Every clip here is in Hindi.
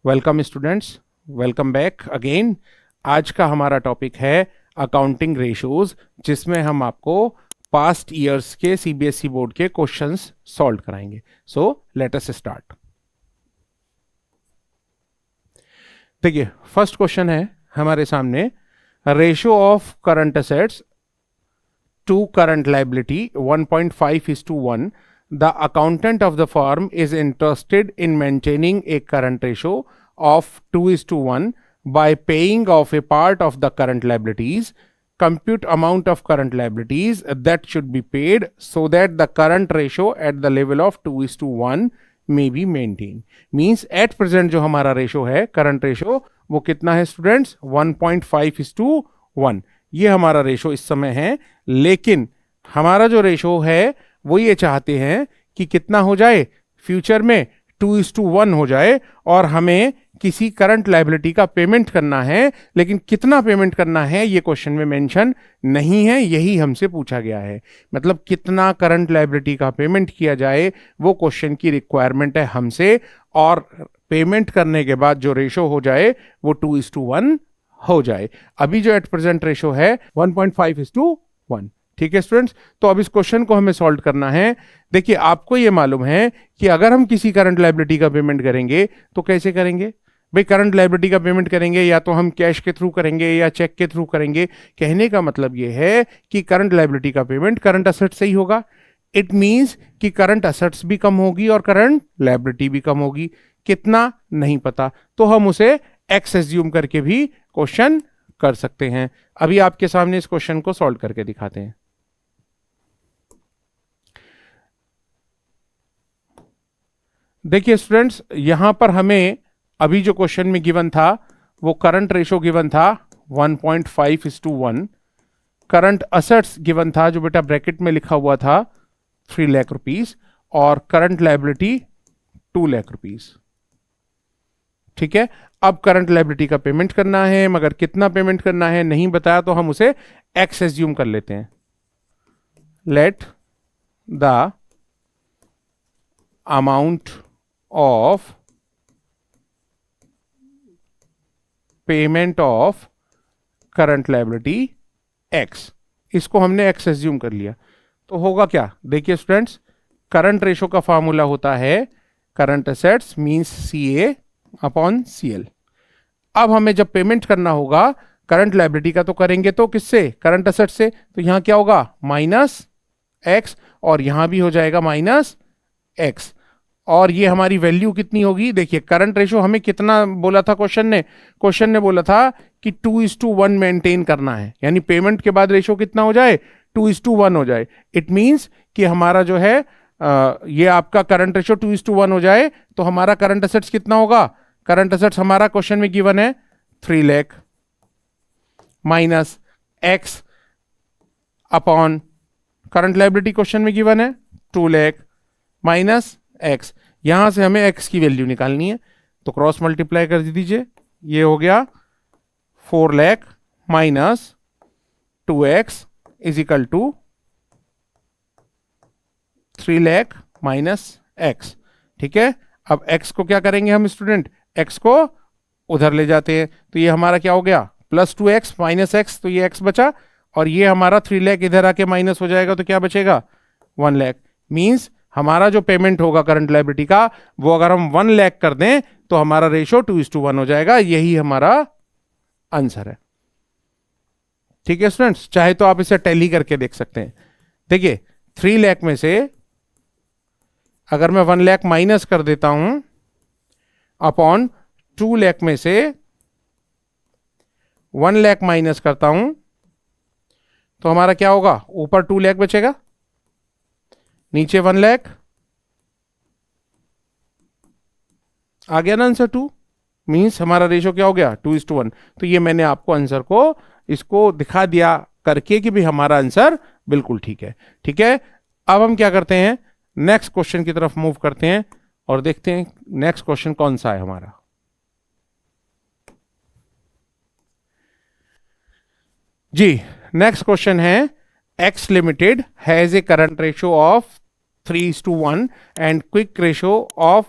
Welcome students, welcome back again. आज का हमारा टॉपिक है अकाउंटिंग रेशियोज, जिसमें हम आपको पास्ट ईयर्स के सीबीएसई बोर्ड के क्वेश्चंस सॉल्व कराएंगे। So let us start. देखिए, फर्स्ट क्वेश्चन है हमारे सामने, ratio of current assets to current liability 1.5:1. The accountant of the firm is interested in maintaining a current ratio of 2:1 by paying off a part of the current liabilities. Compute amount of current liabilities that should be paid so that the current ratio at the level of 2:1 may be maintained. Means at present जो हमारा रेशो है, करंट रेशो, वो कितना है स्टूडेंट्स? 1.5:1. ये हमारा रेशो इस समय है, लेकिन हमारा जो रेशो है वो ये चाहते हैं कि कितना हो जाए, फ्यूचर में 2:1 हो जाए, और हमें किसी करंट लायबिलिटी का पेमेंट करना है, लेकिन कितना पेमेंट करना है ये क्वेश्चन में मेंशन नहीं है, यही हमसे पूछा गया है। मतलब कितना करंट लायबिलिटी का पेमेंट किया जाए वो क्वेश्चन की रिक्वायरमेंट है हमसे, और पेमेंट करने के बाद जो रेशो हो जाए वो 2:1 हो जाए। अभी जो एट प्रेजेंट रेशो है 1.5:1। ठीक है स्टूडेंट्स, तो अब इस क्वेश्चन को हमें सॉल्व करना है। देखिए, आपको ये मालूम है कि अगर हम किसी करंट लायबिलिटी का पेमेंट करेंगे तो कैसे करेंगे भाई? करंट लायबिलिटी का पेमेंट करेंगे या तो हम कैश के थ्रू करेंगे या चेक के थ्रू करेंगे। कहने का मतलब ये है कि करंट लायबिलिटी का पेमेंट करंट असेट से ही होगा। इट मींस कि करंट असेट्स भी कम होगी और करंट लायबिलिटी भी कम होगी। कितना नहीं पता, तो हम उसे एक्स एज्यूम करके भी क्वेश्चन कर सकते हैं। अभी आपके सामने इस क्वेश्चन को सॉल्व करके दिखाते हैं। देखिए स्टूडेंट्स, यहां पर हमें अभी जो क्वेश्चन में गिवन था वो करंट रेशो गिवन था 1.5:1, करंट असेट्स गिवन था जो बेटा ब्रैकेट में लिखा हुआ था 3 लाख रुपीस, और करंट लायबिलिटी 2 लाख रुपीस। ठीक है, अब करंट लायबिलिटी का पेमेंट करना है, मगर कितना पेमेंट करना है नहीं बताया, तो हम उसे एक्स एज्यूम कर लेते हैं। Let the amount of payment of current liability x, इसको हमने एक्स एज्यूम कर लिया, तो होगा क्या? देखिए स्टूडेंट्स, करंट रेशो का फॉर्मूला होता है current assets means CA upon CL. अब हमें जब पेमेंट करना होगा करंट लायबिलिटी का, तो करेंगे तो किससे? करंट असेट से। तो यहां क्या होगा? माइनस एक्स, और यहां भी हो जाएगा माइनस एक्स, और ये हमारी वैल्यू कितनी होगी? देखिए, करंट रेशो हमें कितना बोला था क्वेश्चन ने बोला था कि 2:1 मेंटेन करना है, यानी पेमेंट के बाद रेशो कितना हो जाए? 2:1 हो जाए। इट मींस कि हमारा जो है ये आपका करंट रेशो 2:1 हो जाए, तो हमारा करंट असेट्स कितना होगा? करंट असेट्स हमारा क्वेश्चन में गिवन है 3 lakh minus x upon current liability question में गिवन है 2 लाख माइनस एक्स। यहां से हमें एक्स की वैल्यू निकालनी है, तो क्रॉस मल्टीप्लाई कर दीजिए। ये हो गया 4 lakh minus 2x is equal to 3 lakh minus X. ठीक है, अब x को क्या करेंगे हम स्टूडेंट? x को उधर ले जाते हैं, तो ये हमारा क्या हो गया? प्लस 2x माइनस एक्स, तो ये x बचा, और ये हमारा 3 लाख इधर आके माइनस हो जाएगा, तो क्या बचेगा? 1 लाख। मींस हमारा जो पेमेंट होगा करंट लायबिलिटी का, वो अगर हम 1 लाख कर दें तो हमारा रेशो 2:1 हो जाएगा। यही हमारा आंसर है। ठीक है स्टूडेंट्स, चाहे तो आप इसे टैली करके देख सकते हैं। देखिए, 3 लाख में से अगर मैं 1 लाख माइनस कर देता हूं अपॉन 2 लाख में से 1 लाख माइनस करता हूं, तो हमारा क्या होगा? ऊपर 2 लाख बचेगा, नीचे 1 लाख। आ गया ना आंसर 2? मींस हमारा रेशो क्या हो गया? 2:1। तो ये मैंने आपको आंसर को इसको दिखा दिया करके कि भी हमारा आंसर बिल्कुल ठीक है। ठीक है, अब हम क्या करते हैं? नेक्स्ट क्वेश्चन की तरफ मूव करते हैं और देखते हैं नेक्स्ट क्वेश्चन कौन सा है हमारा। जी, नेक्स्ट क्वेश्चन है, X Limited has a current ratio of 3:1 and quick ratio of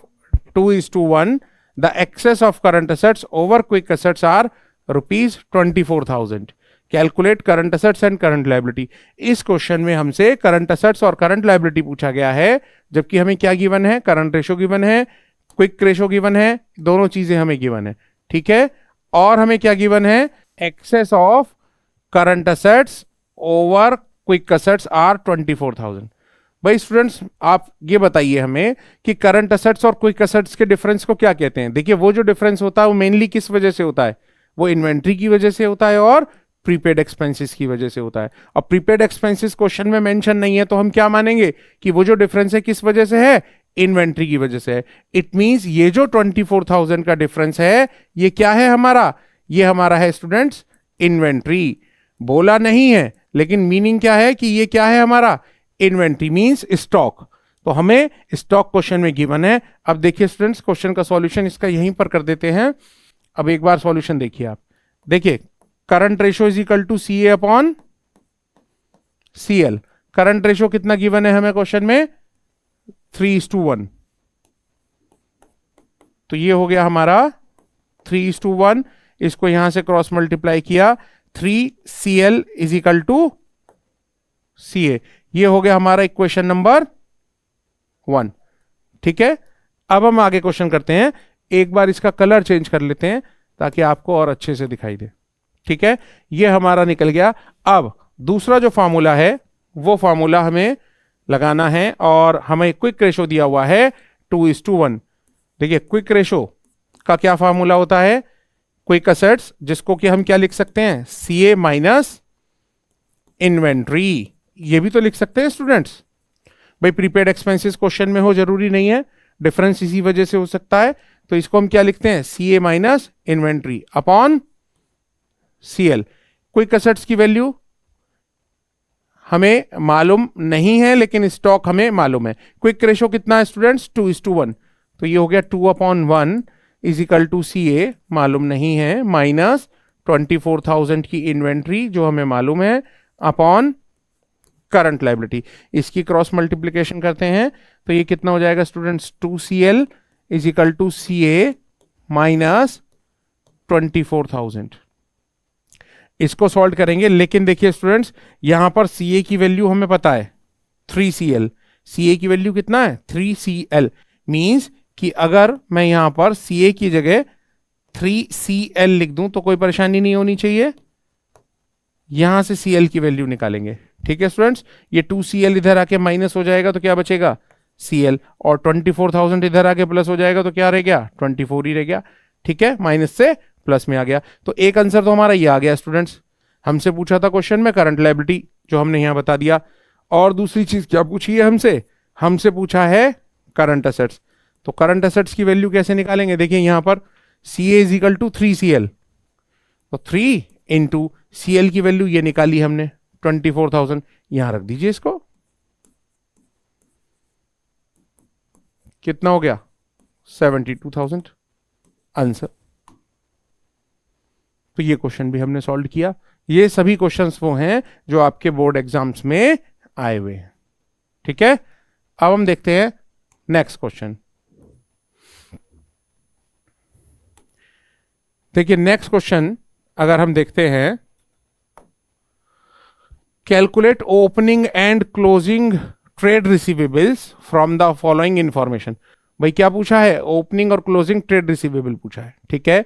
2:1 the excess of current assets over quick assets are ₹24,000। Calculate current assets and current liability. इस क्वेश्चन में हमसे करंट असेट्स और करंट लायबिलिटी पूछा गया है, जबकि हमें क्या गिवन है, करंट रेशो गिवन है, क्विक रेशो गिवन है, दोनों चीजें हमें गिवन है। ठीक है, और हमें क्या गिवन है, excess of current assets over quick assets are 24,000। भाई स्टूडेंट्स, आप ये बताइए हमें कि करंट असेट्स और क्विक असेट्स के डिफरेंस को क्या कहते हैं। देखिए, वो जो डिफरेंस होता है वो मेनली किस वजह से होता है, वो इन्वेंट्री की वजह से होता है और प्रीपेड एक्सपेंसेस की वजह से होता है। और प्रीपेड एक्सपेंसेस क्वेश्चन में मेंशन नहीं है, तो हम क्या मानेंगे कि वो जो डिफरेंस है किस वजह से है, इन्वेंट्री की वजह से है। इट मींस ये जो 24,000 का डिफरेंस है, ये क्या है हमारा, ये हमारा है स्टूडेंट्स इन्वेंट्री। बोला नहीं है, लेकिन मीनिंग क्या है कि ये क्या है हमारा, इन्वेंट्री मींस स्टॉक। तो हमें स्टॉक क्वेश्चन में गिवन है। अब देखिए स्टूडेंट्स, क्वेश्चन का सॉल्यूशन इसका यहीं पर कर देते हैं। अब एक बार सॉल्यूशन देखिए आप। देखिए, current ratio is equal to C A upon C L. Current ratio कितना गिवन है हमें क्वेश्चन में, 3:1। तो ये हो गया हमारा 3:1। इसको यहां से क्रॉस मल्टीप्लाई किया, 3CL is equal to CA। ये हो गया हमारा इक्वेशन नंबर 1। ठीक है, अब हम आगे क्वेश्चन करते हैं। एक बार इसका कलर चेंज कर लेते हैं ताकि आपको और अच्छे से दिखाई दे। ठीक है, ये हमारा निकल गया। अब दूसरा जो फार्मूला है वो फार्मूला हमें लगाना है, और हमें क्विक रेशो दिया हुआ है 2:1। देखिए, क्विक रेशो का क्या फार्मूला होता है, क्विक असेट्स, जिसको कि हम क्या लिख सकते हैं, CA माइनस इन्वेंट्री। ये भी तो लिख सकते हैं स्टूडेंट्स। भाई प्रीपेड एक्सपेंसेस क्वेश्चन में हो जरूरी नहीं है, डिफरेंस इसी वजह से हो सकता है। तो इसको हम क्या लिखते हैं, CA minus inventory upon CL। Quick assets की वैल्यू हमें मालूम नहीं है, लेकिन स्टॉक हमें मालूम है। क्विक रेशो कितना है स्टूडेंट्स, 2:1। तो ये हो गया 2/1 इज इक्वल टू CA, मालूम नहीं है, माइनस 24,000 की इन्वेंट्री जो हमें मालूम है, अपॉन करंट लायबिलिटी। इसकी क्रॉस मल्टीप्लिकेशन करते हैं तो ये कितना हो जाएगा students, 2CL is equal to CA minus 24,000। इसको सॉल्व करेंगे, लेकिन देखिए स्टूडेंट्स, यहां पर CA की वैल्यू हमें पता है 3CL। CA की वैल्यू कितना है, 3CL। मींस कि अगर मैं यहां पर CA की जगह 3CL लिख दूं तो कोई परेशानी नहीं होनी चाहिए। यहां से CL की वैल्यू निकालेंगे। ठीक है स्टूडेंट्स, ये 2CL इधर आके माइनस हो जाएगा तो क्या बचेगा, CL, और 24,000 इधर आके प्लस हो जाएगा तो क्या रह गया, 24 ही रह गया। ठीक है, माइनस से प्लस में आ गया। तो एक आंसर तो हमारा ये आ गया स्टूडेंट्स। हमसे पूछा था क्वेश्चन में करंट लायबिलिटी, जो हमने यहां बता दिया। और दूसरी चीज क्या पूछी है हमसे, हमसे पूछा है करंट असेट्स। तो करंट असेट्स की वैल्यू कैसे निकालेंगे, देखिए यहां पर CA is equal to 3CL, तो 3 इंटू CL की वैल्यू ये निकाली हमने 24,000। यहां रख दीजिए इसको, कितना हो गया, 72,000 आंसर। तो ये क्वेश्चन भी हमने सॉल्व किया। ये सभी क्वेश्चंस वो हैं जो आपके बोर्ड एग्जाम्स में आए हुए हैं। ठीक है, अब हम देखते हैं नेक्स्ट क्वेश्चन। देखिए नेक्स्ट क्वेश्चन अगर हम देखते हैं, calculate opening and closing trade receivables from the following information. भाई क्या पूछा है, ओपनिंग और क्लोजिंग ट्रेड रिसीवेबल पूछा है। ठीक है,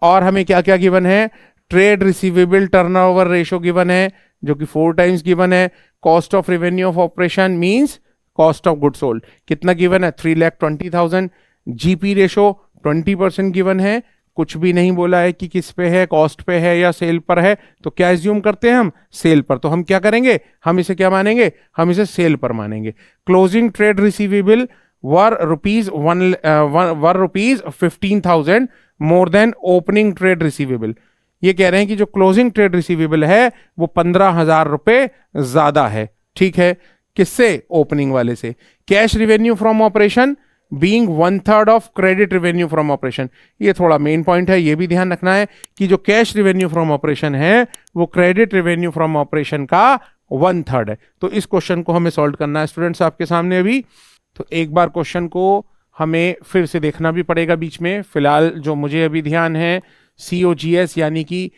और हमें क्या क्या गिवन है, trade receivable turnover ratio given है जो कि 4 टाइम्स गिवन है। Cost of revenue of operation means cost of good sold कितना गिवन है, 3,20,000। जीपी रेशो 20% गिवन है, कुछ भी नहीं बोला है कि किस पे है, कॉस्ट पे है या सेल पर है। तो क्या एज्यूम करते हैं हम, सेल पर। तो हम क्या करेंगे, हम इसे क्या मानेंगे, हम इसे सेल पर मानेंगे। Closing trade receivable were rupees 15,000 more than opening trade receivable. ये कह रहे हैं कि जो क्लोजिंग ट्रेड रिसीवेबल है वो 15,000 रुपए ज्यादा है। ठीक है, किससे, ओपनिंग वाले से। Cash revenue from operation being 1/3 of credit revenue from operation. ये थोड़ा मेन पॉइंट है, ये भी ध्यान रखना है कि जो कैश रिवेन्यू फ्रॉम ऑपरेशन है वो क्रेडिट रिवेन्यू फ्रॉम ऑपरेशन का 1/3 है। तो इस क्वेश्चन को हमें सॉल्व करना है स्टूडेंट्स आपके सामने अभी। तो एक बार क्वेश्चन को हमें फिर से देखना भी पड़ेगा बीच में। फिलहाल जो मुझे अभी ध्यान है COGS यानी कि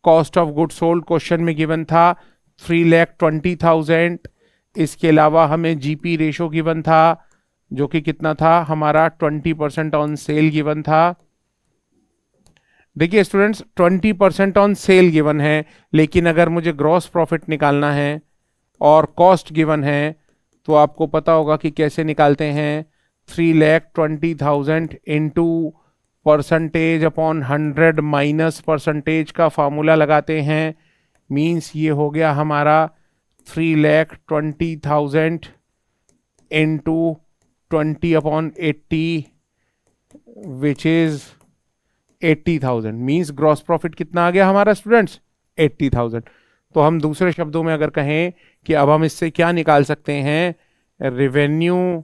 cost of good sold question में गिवन था 3,20,000। इसके अलावा हमें GP रेशो गिवन था जो कि कितना था हमारा 20% ऑन सेल गिवन था। देखिए स्टूडेंट्स 20% ऑन सेल गिवन है, लेकिन अगर मुझे ग्रॉस प्रॉफिट निकालना है और कॉस्ट गिवन है तो आपको पता होगा कि कैसे निकालते हैं। 3,20,000 into percentage upon 100 minus percentage का फॉर्मूला लगाते हैं। मींस ये हो गया हमारा 3,20,000 into 20/80 which is 80,000। Means gross profit कितना आ गया हमारा स्टूडेंट्स 80,000। तो हम दूसरे शब्दों में अगर कहें कि अब हम इससे क्या निकाल सकते हैं, रेवेन्यू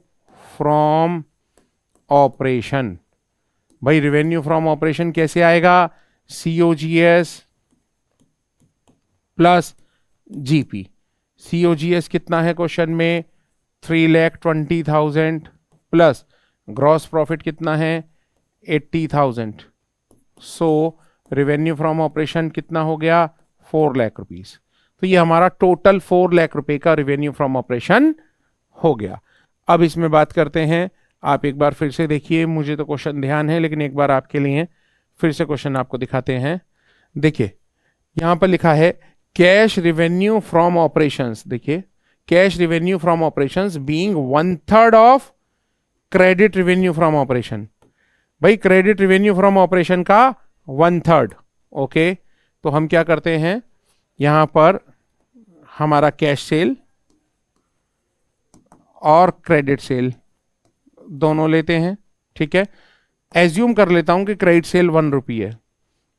फ्रॉम ऑपरेशन। भाई रेवेन्यू फ्रॉम ऑपरेशन कैसे आएगा, COGS प्लस GP। COGS कितना है क्वेश्चन में 3,20,000 प्लस ग्रॉस प्रॉफिट कितना है 80,000। सो रेवेन्यू फ्रॉम ऑपरेशन कितना हो गया 4 लाख रुपीस। तो ये हमारा टोटल 4 लाख रुपए का रेवेन्यू फ्रॉम ऑपरेशन हो गया। अब इसमें बात करते हैं, आप एक बार फिर से देखिए, मुझे तो क्वेश्चन ध्यान है लेकिन एक बार आपके लिए फिर से क्वेश्चन आपको दिखाते हैं। देखिए यहां पर लिखा है कैश रेवेन्यू फ्रॉम ऑपरेशंस। देखिए cash revenue from operations being 1/3 of credit revenue from operation. भाई क्रेडिट रेवेन्यू फ्रॉम ऑपरेशन का 1/3। ओके, तो हम क्या करते हैं, यहां पर हमारा कैश सेल और क्रेडिट सेल दोनों लेते हैं। ठीक है, एज्यूम कर लेता हूं कि क्रेडिट सेल 1 रुपी है,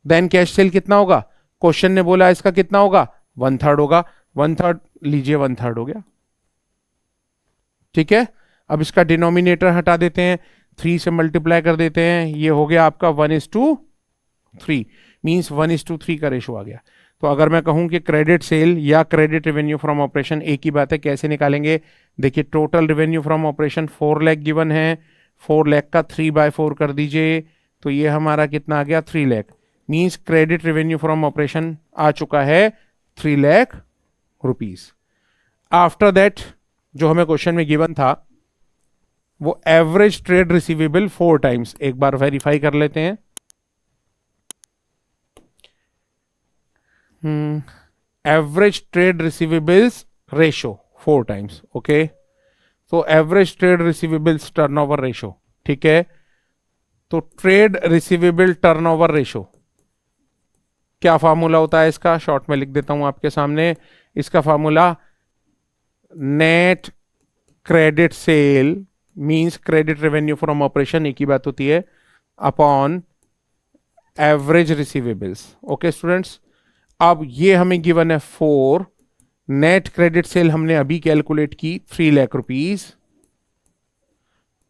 देन कैश सेल कितना होगा, क्वेश्चन ने बोला इसका कितना होगा 1/3 होगा। 1/3 लीजिए, 1/3 हो गया। ठीक है, अब इसका डिनोमिनेटर हटा देते हैं, 3 से मल्टीप्लाई कर देते हैं, ये हो गया आपका 1:3 मींस 1:3 का रेशो आ गया। तो अगर मैं कहूं कि क्रेडिट सेल या क्रेडिट रेवेन्यू फ्रॉम ऑपरेशन एक ही बात है, कैसे निकालेंगे। देखिए total revenue from operation 4 lakh given है, 4 लाख का 3/4 कर दीजिए, तो ये हमारा कितना आ गया 3 lakh. Means credit revenue from operation आ चुका है 3 लाख रुपीस। आफ्टर दैट जो हमें क्वेश्चन में गिवन था वो एवरेज ट्रेड रिसीवेबल 4 टाइम्स, एक बार वेरीफाई कर लेते हैं। Average trade receivables ratio 4 times. Okay, तो average trade receivables turnover ratio. ठीक है, तो ट्रेड रिसीवेबल टर्नओवर रेशो क्या फार्मूला होता है इसका, शॉर्ट में लिख देता हूं आपके सामने। इसका formula net credit sale means credit revenue from operation, एक ही बात होती है, upon average receivables. Okay students, अब ये हमें गिवन है 4, नेट क्रेडिट सेल हमने अभी कैलकुलेट की 3 lakh rupees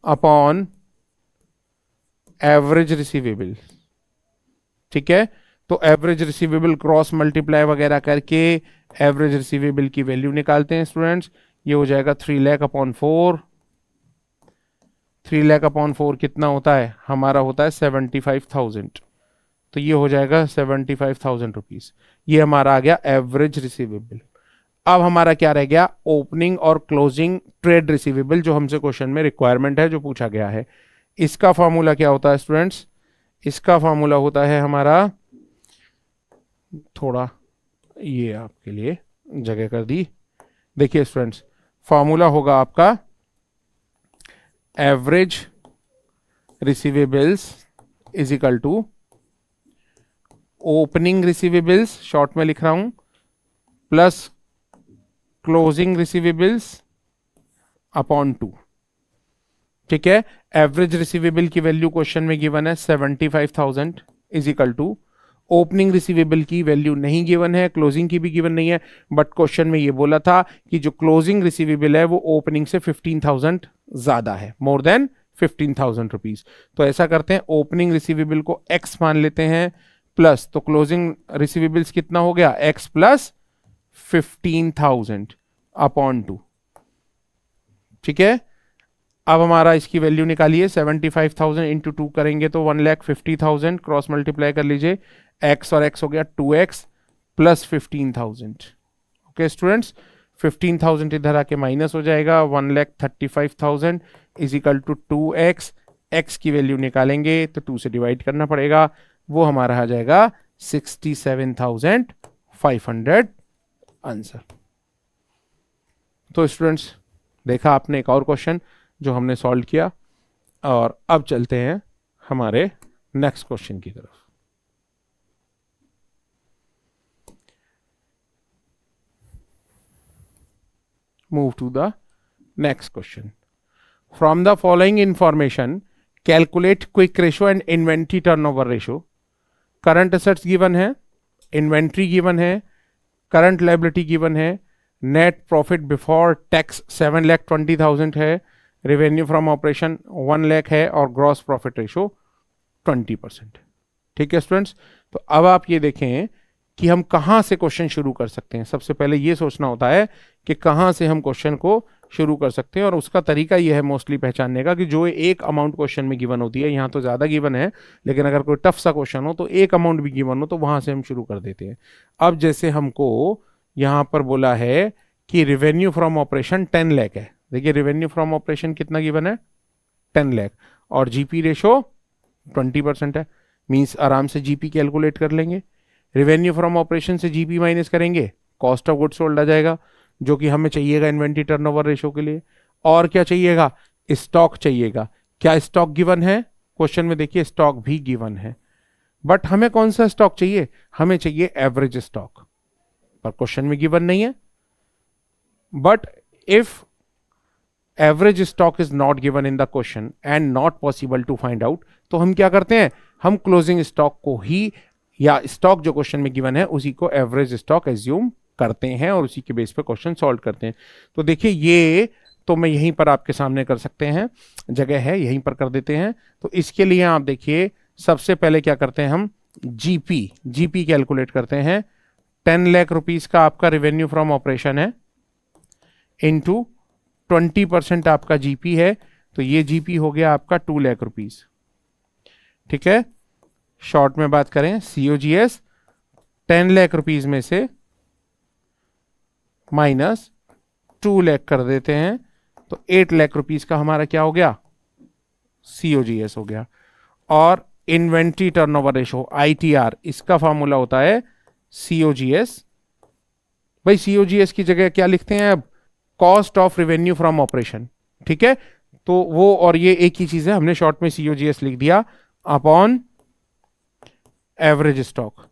upon average receivable. ठीक है, तो एवरेज रिसीवेबल क्रॉस मल्टीप्लाई वगैरह करके एवरेज रिसीवेबल की वैल्यू निकालते हैं स्टूडेंट्स। ये हो जाएगा 3 लाख अपॉन 4। 3 लाख अपॉन 4 कितना होता है हमारा, होता है 75,000। तो ये हो जाएगा 75,000 रुपीज। ये हमारा आ गया एवरेज रिसीवेबल। अब हमारा क्या रह गया, ओपनिंग और क्लोजिंग ट्रेड रिसीवेबल, जो हमसे क्वेश्चन में रिक्वायरमेंट है, जो पूछा गया है। इसका फॉर्मूला क्या होता है स्टूडेंट्स, इसका फॉर्मूला होता है हमारा, थोड़ा ये आपके लिए जगह कर दी। देखिए स्टूडेंट्स, फॉर्मूला होगा आपका average receivables is equal to opening receivables, short में लिख रहा हूं, प्लस क्लोजिंग रिसीवेबल्स अपॉन 2। ठीक है, एवरेज रिसीवेबल की वैल्यू क्वेश्चन में गिवन है 75,000 is equal to, opening receivable की वैल्यू नहीं गिवन है, क्लोजिंग की भी गिवन नहीं है, बट क्वेश्चन में ये बोला था कि जो क्लोजिंग रिसीवेबल है वो ओपनिंग से 15,000 ज्यादा है, मोर देन 15,000 रुपीज। तो ऐसा करते हैं, ओपनिंग रिसीवेबल को x मान लेते हैं, प्लस तो क्लोजिंग रिसीवेबल्स कितना हो गया x प्लस 15,000 अपॉन 2। ठीक है, अब हमारा इसकी वैल्यू निकालिए, 75,000 इंटू 2 करेंगे तो 1,50,000, क्रॉस मल्टीप्लाई कर लीजिए, x और x हो गया 2x प्लस 15,000। ओके स्टूडेंट्स, 15,000 इधर आके माइनस हो जाएगा, 1,35,000 is equal to 2x, x की वैल्यू निकालेंगे तो 2 से डिवाइड करना पड़ेगा, वो हमारा आ जाएगा 67,500 आंसर। तो स्टूडेंट्स देखा आपने एक और क्वेश्चन जो हमने सॉल्व किया, और अब चलते हैं हमारे नेक्स्ट क्वेश्चन की तरफ। Move to the next question. From the following information calculate quick ratio and inventory turnover ratio. Current assets given है, इन्वेंट्री गिवन है, करंट लायबिलिटी गिवन है, नेट प्रॉफिट बिफोर टैक्स 7,20,000 है, रेवेन्यू फ्रॉम ऑपरेशन 1 लाख है, और ग्रॉस प्रॉफिट रेशो 20%। ठीक है स्टूडेंट्स, तो अब आप ये देखें कि हम कहाँ से क्वेश्चन शुरू कर सकते हैं। सबसे पहले ये सोचना होता है कि कहाँ से हम क्वेश्चन को शुरू कर सकते हैं, और उसका तरीका ये है मोस्टली पहचानने का कि जो एक अमाउंट क्वेश्चन में गिवन होती है, यहाँ तो ज़्यादा गिवन है, लेकिन अगर कोई टफ सा क्वेश्चन हो तो एक अमाउंट भी गिवन हो तो वहाँ से हम शुरू कर देते हैं। अब जैसे हमको यहाँ पर बोला है कि रेवेन्यू फ्रॉम ऑपरेशन 10 लाख है। देखिए रेवेन्यू फ्रॉम ऑपरेशन कितना गिवन है, 10 लाख, और जीपी रेशो 20% है, मीन्स आराम से जीपी कैलकुलेट कर लेंगे। रेवेन्यू फ्रॉम ऑपरेशन से जीपी माइनस करेंगे, कॉस्ट ऑफ गुड्स सोल्ड आ जाएगा, जो कि हमें चाहिएगा इन्वेंट्री टर्नओवर रेशो के लिए। और क्या चाहिएगा, स्टॉक चाहिएगा। क्या स्टॉक गिवन है क्वेश्चन में, देखिए स्टॉक भी गिवन है, बट हमें कौन सा स्टॉक चाहिए, हमें चाहिए एवरेज स्टॉक, पर क्वेश्चन में गिवन नहीं है। But if average stock is not given in the question and not possible to find out, तो हम क्या करते हैं, हम क्लोजिंग स्टॉक को ही, या स्टॉक जो क्वेश्चन में गिवन है उसी को एवरेज स्टॉक एज्यूम करते हैं और उसी के बेस पे क्वेश्चन सॉल्व करते हैं। तो देखिए ये तो मैं यहीं पर आपके सामने कर सकते हैं, जगह है यहीं पर कर देते हैं। तो इसके लिए आप देखिए सबसे पहले क्या करते हैं, हम जीपी कैलकुलेट करते हैं। 10 लाख रुपीस का आपका रेवेन्यू फ्रॉम ऑपरेशन है, इनटू 20% आपका जीपी है, तो ये जीपी हो गया आपका 2 लाख रुपीस। ठीक है, शॉर्ट में बात करें सीओजीएस 10 लाख रुपीस में से माइनस 2 लाख कर देते हैं, तो 8 लाख रुपीस का हमारा क्या हो गया, सीओजीएस हो गया। और इन्वेंट्री टर्नओवर रेशो आईटीआर, इसका फॉर्मूला होता है सीओजीएस। भाई सीओजीएस की जगह क्या लिखते हैं अब, cost of revenue from operation. ठीक है, तो वो और ये एक ही चीज है, हमने शॉर्ट में सीओजीएस लिख दिया अपॉन एवरेज स्टॉक।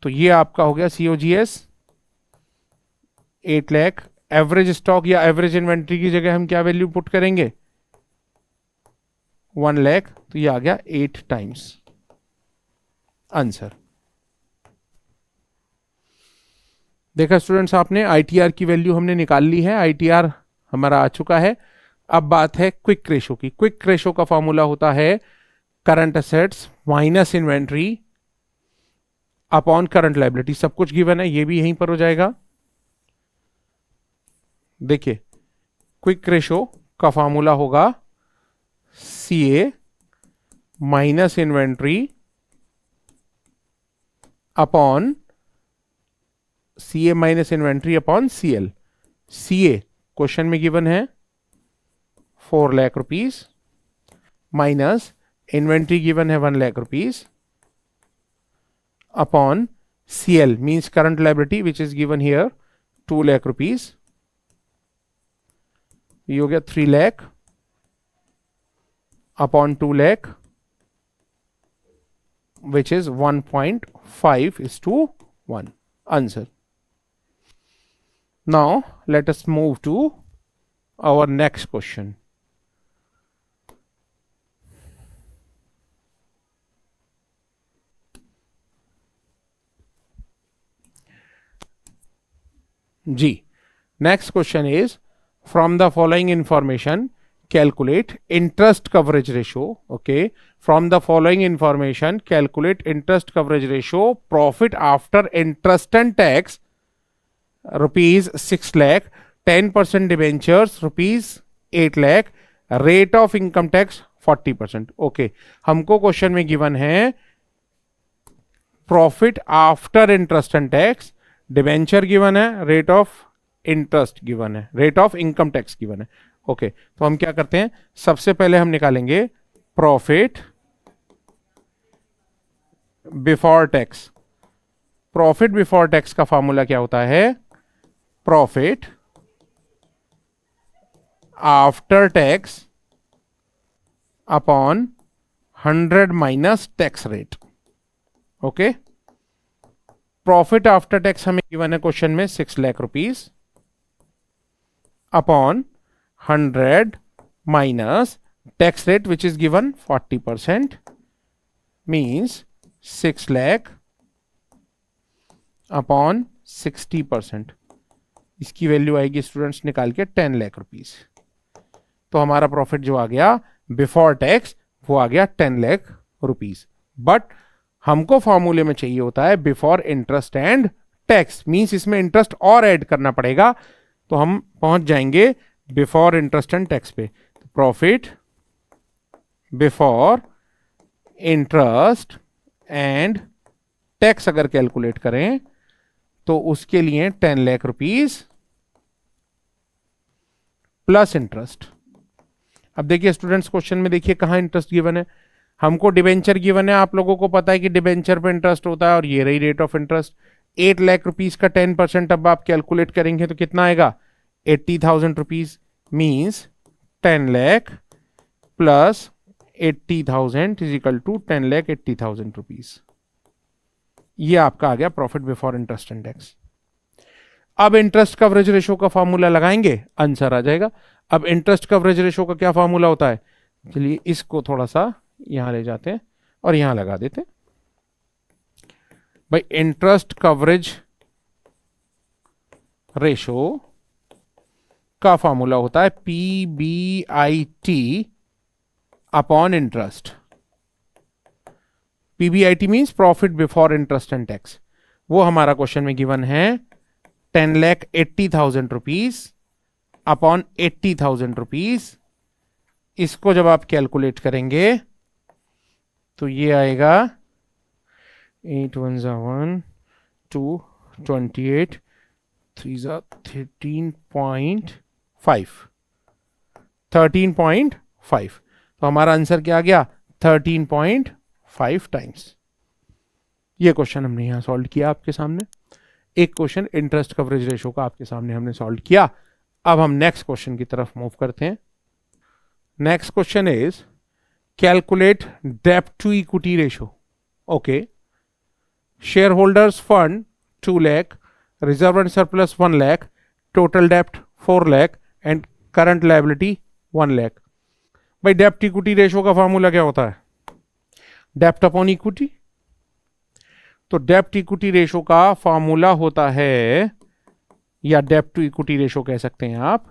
तो ये आपका हो गया सीओजीएस 8 लाख। एवरेज स्टॉक या एवरेज इन्वेंट्री की जगह हम क्या वैल्यू पुट करेंगे, 1 लाख, तो ये आ गया 8 टाइम्स आंसर। देखा स्टूडेंट्स आपने, आईटीआर की वैल्यू हमने निकाल ली है, आईटीआर हमारा आ चुका है। अब बात है क्विक रेशो की। क्विक रेशो का फॉर्मूला होता है current assets minus inventory upon current liability. सब कुछ गिवन है, ये भी यहीं पर हो जाएगा। देखिए क्विक रेशो का फॉर्मूला होगा CA minus inventory upon CA minus inventory upon CL. CA question में गिवन है 4 lakh rupees, minus inventory given है 1 lakh rupees, upon CL means current liability which is given here 2 lakh rupees. ये हो गया 3 lakh upon 2 lakh which is 1.5:1 answer. Now let us move to our next question. G. Next question is, from the following information calculate interest coverage ratio. Okay, from the following information calculate interest coverage ratio, profit after interest and tax rupees 6 lakh, 10% debentures rupees 8 lakh, rate of income tax 40%। Okay, हमको क्वेश्चन में गिवन है profit after interest and tax, debenture given है, रेट ऑफ इंटरेस्ट गिवन है, rate of income tax given है। ओके, तो हम क्या करते हैं, सबसे पहले हम निकालेंगे profit before tax. Profit before tax का फॉर्मूला क्या होता है, profit after tax upon 100 minus tax rate. Okay, profit after tax हमें गिवन है क्वेश्चन में 6 lakh rupees upon 100 minus tax rate which is given 40%, means 6 lakh upon 60%। इसकी वैल्यू आएगी स्टूडेंट्स निकाल के 10 लाख रुपीज। तो हमारा प्रॉफिट जो आ गया बिफोर टैक्स वो आ गया 10 लाख रुपीज। बट हमको फॉर्मूले में चाहिए होता है before interest and tax, means इसमें इंटरेस्ट और ऐड करना पड़ेगा। तो हम पहुंच जाएंगे बिफोर इंटरेस्ट एंड टैक्स पे। Profit before interest and tax अगर कैलकुलेट करें तो उसके लिए 10 लाख रुपीज प्लस इंटरेस्ट। अब देखिए स्टूडेंट्स, क्वेश्चन में देखिए कहां इंटरेस्ट गिवन है, हमको डिबेंचर गिवन है, आप लोगों को पता है कि डिबेंचर पे इंटरेस्ट होता है और ये रही rate of interest. 8 lakh rupees का 10% अब आप कैलकुलेट करेंगे तो कितना आएगा, 80,000 rupees, means 10 lakh plus 80,000 is equal to 10 lakh 80,000 rupees. ये आपका आ गया profit before interest and tax. अब इंटरेस्ट कवरेज रेशो का फॉर्मूला लगाएंगे, आंसर आ जाएगा। अब इंटरेस्ट कवरेज रेशो का क्या फॉर्मूला होता है, चलिए इसको थोड़ा सा यहां ले जाते हैं और यहां लगा देते हैं। भाई इंटरेस्ट कवरेज रेशो का फॉर्मूला होता है PBIT upon interest. PBIT means profit before interest and tax. वो हमारा क्वेश्चन में गिवन है 10,80,000 रुपीज अपॉन 80,000 रुपीज। इसको जब आप कैलकुलेट करेंगे तो ये आएगा 8 1 1 2 28 3 13.5। तो हमारा आंसर क्या आ गया, 13.5 टाइम्स। ये क्वेश्चन हमने यहां सॉल्व किया आपके सामने। एक क्वेश्चन इंटरेस्ट कवरेज रेशो का आपके सामने हमने सॉल्व किया। अब हम नेक्स्ट क्वेश्चन की तरफ मूव करते हैं। नेक्स्ट क्वेश्चन इज कैलकुलेट डेब्ट to equity ratio. Okay, share holders fund 2 lakh, reserve and surplus 1 lakh, total डेब्ट 4 lakh and current liability 1 lakh. भाई डेब्ट इक्विटी रेशो का फॉर्मूला क्या होता है, डेब्ट अपॉन इक्विटी। तो डेब्ट इक्विटी रेशो का फॉर्मूला होता है, या डेब्ट टू इक्विटी रेशो कह सकते हैं आप,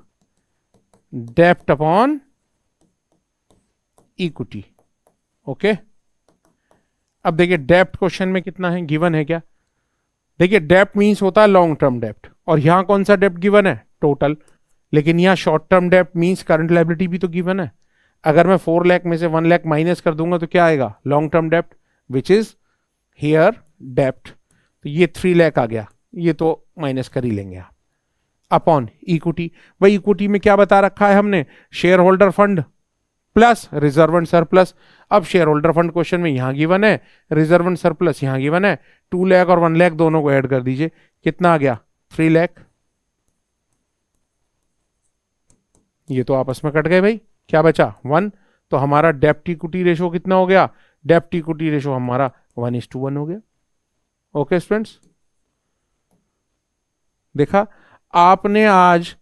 डेब्ट अपॉन इक्विटी। ओके, अब देखिए डेब्ट क्वेश्चन में कितना है गिवन है क्या, देखिए डेब्ट मींस होता है लॉन्ग टर्म डेब्ट, और यहां कौन सा डेब्ट गिवन है, टोटल। लेकिन यहां शॉर्ट टर्म डेब्ट मींस करंट लायबिलिटी भी तो गिवन है। अगर मैं 4 लाख में से 1 लाख माइनस कर दूंगा तो क्या आएगा, लॉन्ग टर्म डेब्ट विच इज हियर डेब्ट। तो ये 3 लाख आ गया, ये तो माइनस कर ही लेंगे आप, अपॉन इक्विटी। भाई इक्विटी में क्या बता रखा है हमने, share holder fund plus reserve and surplus. अब शेयर होल्डर फंड क्वेश्चन में यहां गिवन है, रिजर्व एंड सरप्लस यहां गिवन है। 2 लाख और 1 लाख दोनों को ऐड कर दीजिए, कितना आ गया, 3 लाख। ये तो आपस में कट गए भाई, क्या बचा 1। तो हमारा डेब्ट इक्विटी रेशो कितना हो गया, डेब्ट इक्विटी रेशो हमारा 1:1 हो गया। ओके स्टूडेंट्स, देखा आपने आज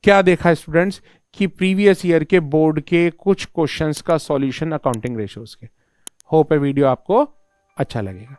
क्या देखा स्टूडेंट्स, कि प्रीवियस ईयर के बोर्ड के कुछ क्वेश्चंस का सॉल्यूशन अकाउंटिंग रेशियोज के। होप है वीडियो आपको अच्छा लगेगा।